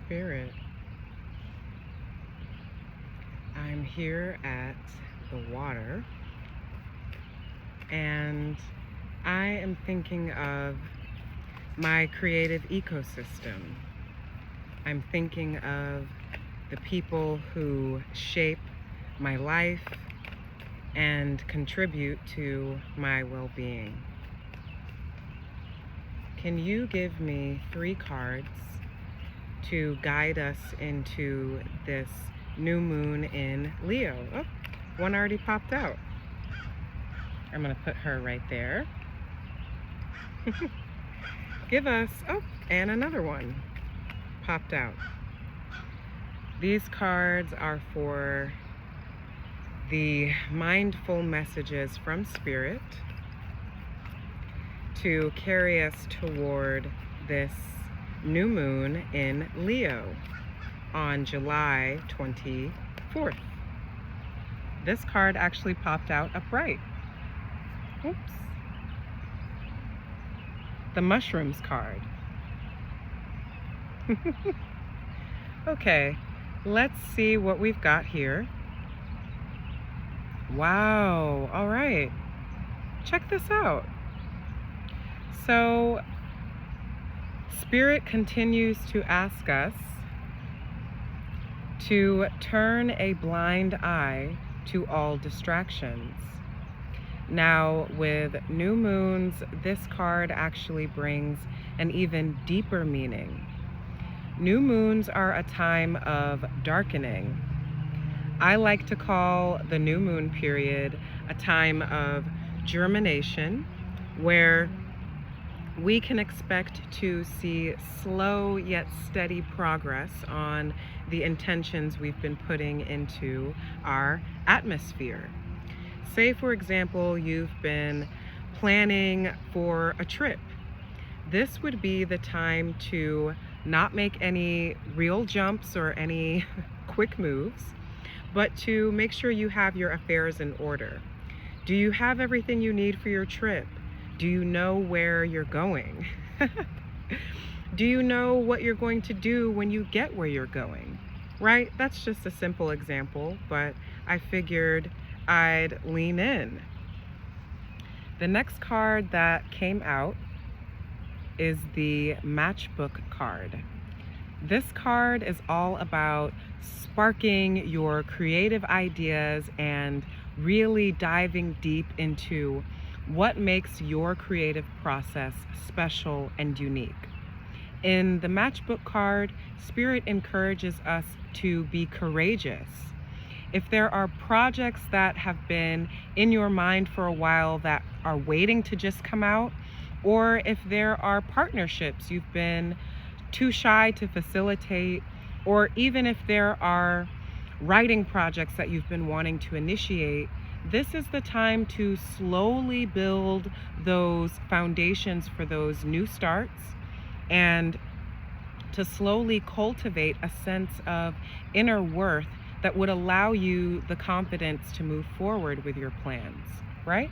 Spirit. I'm here at the water and I am thinking of my creative ecosystem. I'm thinking of the people who shape my life and contribute to my well-being. Can you give me 3 cards to guide us into this new moon in Leo? Oh, one already popped out. I'm gonna put her right there. Give us, oh, and another one popped out. These cards are for the mindful messages from Spirit to carry us toward this new moon in Leo on July 24th. This card actually popped out upright. Oops. The mushrooms card. Okay, let's see what we've got here. Wow, all right. Check this out. So, Spirit continues to ask us to turn a blind eye to all distractions. Now, with new moons, this card actually brings an even deeper meaning. New moons are a time of darkening. I like to call the new moon period a time of germination, where we can expect to see slow yet steady progress on the intentions we've been putting into our atmosphere. Say, for example, you've been planning for a trip. This would be the time to not make any real jumps or any quick moves, but to make sure you have your affairs in order. Do you have everything you need for your trip? Do you know where you're going? Do you know what you're going to do when you get where you're going? Right? That's just a simple example, but I figured I'd lean in. The next card that came out is the Matchbook card. This card is all about sparking your creative ideas and really diving deep into what makes your creative process special and unique. In the Matchbook card, Spirit encourages us to be courageous. If there are projects that have been in your mind for a while that are waiting to just come out, or if there are partnerships you've been too shy to facilitate, or even if there are writing projects that you've been wanting to initiate, this is the time to slowly build those foundations for those new starts and to slowly cultivate a sense of inner worth that would allow you the confidence to move forward with your plans, right?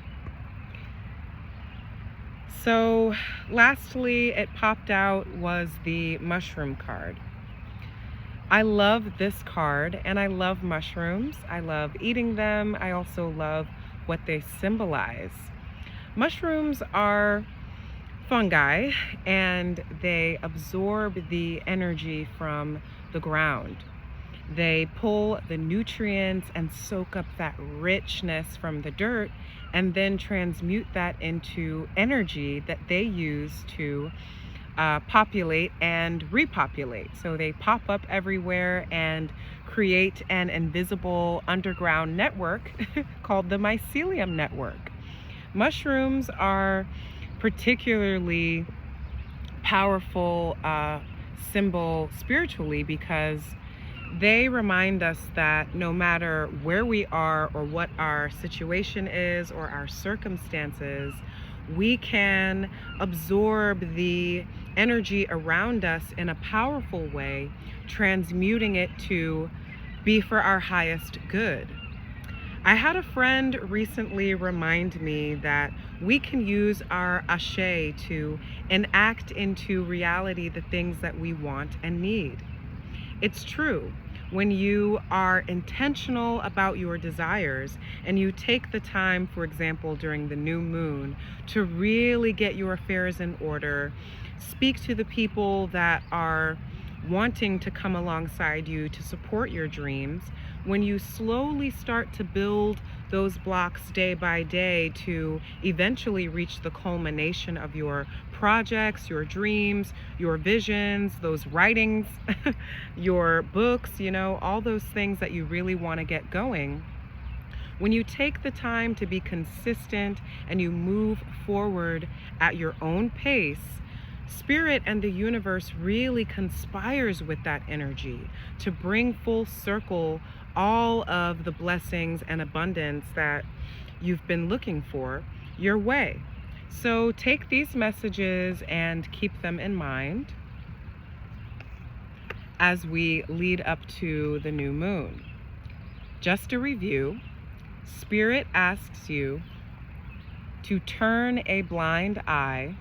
So lastly, it popped out was the mushroom card. I love this card and I love mushrooms. I love eating them. I also love what they symbolize. Mushrooms are fungi and they absorb the energy from the ground. They pull the nutrients and soak up that richness from the dirt and then transmute that into energy that they use to populate and repopulate. So they pop up everywhere and create an invisible underground network called the mycelium network. Mushrooms are particularly powerful symbol spiritually because they remind us that no matter where we are or what our situation is or our circumstances, we can absorb the energy around us in a powerful way, transmuting it to be for our highest good. I had a friend recently remind me that we can use our ashe to enact into reality the things that we want and need. It's true. When you are intentional about your desires and you take the time, for example, during the new moon, to really get your affairs in order, speak to the people that are wanting to come alongside you to support your dreams, when you slowly start to build those blocks day by day to eventually reach the culmination of your projects, your dreams, your visions, those writings, your books, all those things that you really want to get going. When you take the time to be consistent and you move forward at your own pace, Spirit and the universe really conspires with that energy to bring full circle all of the blessings and abundance that you've been looking for your way. So take these messages and keep them in mind as we lead up to the new moon. Just a review, Spirit asks you to turn a blind eye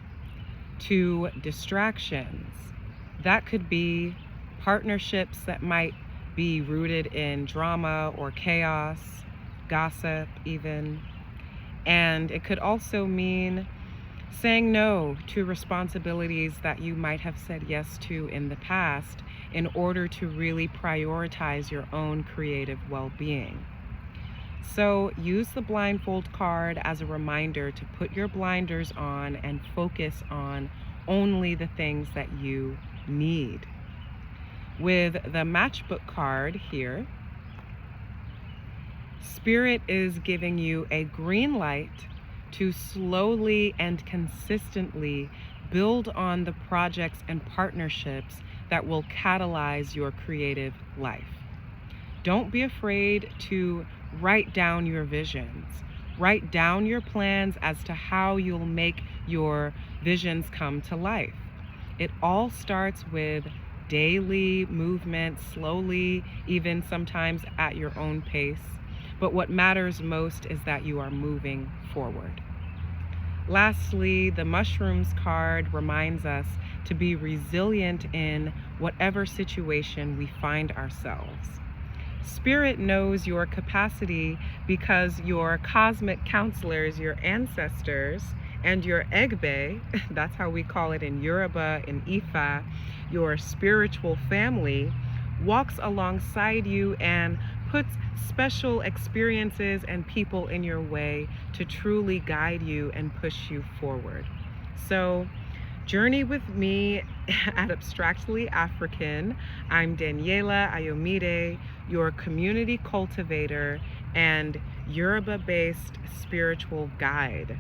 to distractions. That could be partnerships that might be rooted in drama or chaos, gossip even. And it could also mean saying no to responsibilities that you might have said yes to in the past in order to really prioritize your own creative well-being. So use the blindfold card as a reminder to put your blinders on and focus on only the things that you need. With the Matchbook card here, Spirit is giving you a green light to slowly and consistently build on the projects and partnerships that will catalyze your creative life. Don't be afraid to write down your visions. Write down your plans as to how you'll make your visions come to life. It all starts with daily movement, slowly, even sometimes at your own pace. But what matters most is that you are moving forward. Lastly, the mushrooms card reminds us to be resilient in whatever situation we find ourselves. Spirit knows your capacity because your cosmic counselors, your ancestors, and your Egbe, that's how we call it in Yoruba, in Ifa, your spiritual family, walks alongside you and puts special experiences and people in your way to truly guide you and push you forward. So journey with me at Abstractly African. I'm Daniela Ayomide, your community cultivator and Yoruba-based spiritual guide.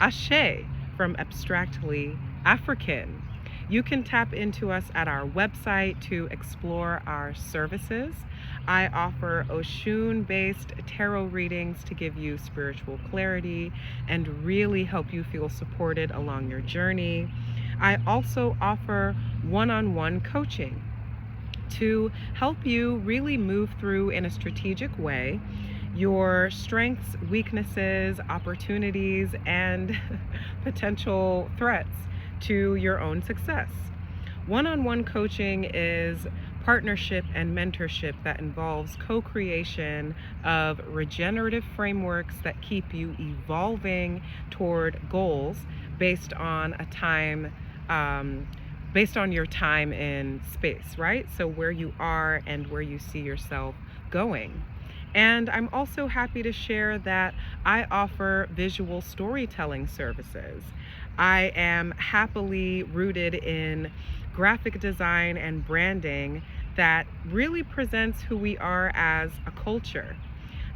Ashe from Abstractly African. You can tap into us at our website to explore our services. I offer Oshun-based tarot readings to give you spiritual clarity and really help you feel supported along your journey. I also offer one-on-one coaching to help you really move through in a strategic way your strengths, weaknesses, opportunities, and potential threats to your own success. One-on-one coaching is partnership and mentorship that involves co-creation of regenerative frameworks that keep you evolving toward goals based on your time in space, right? So where you are and where you see yourself going. And I'm also happy to share that I offer visual storytelling services. I am happily rooted in graphic design and branding that really presents who we are as a culture.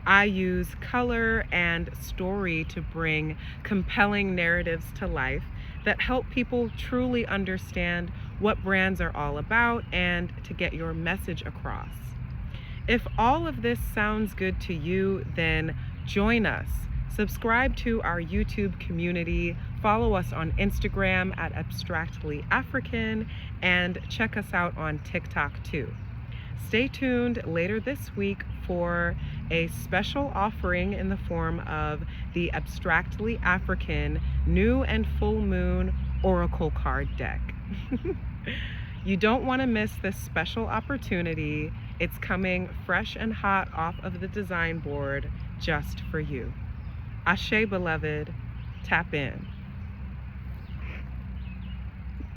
I use color and story to bring compelling narratives to life that help people truly understand what brands are all about and to get your message across. If all of this sounds good to you, then join us. Subscribe to our YouTube community, follow us on Instagram at Abstractly African, and check us out on TikTok too. Stay tuned later this week for a special offering in the form of the Abstractly African New and Full Moon Oracle card deck. You don't want to miss this special opportunity. It's coming fresh and hot off of the design board just for you. Ashe, beloved. Tap in.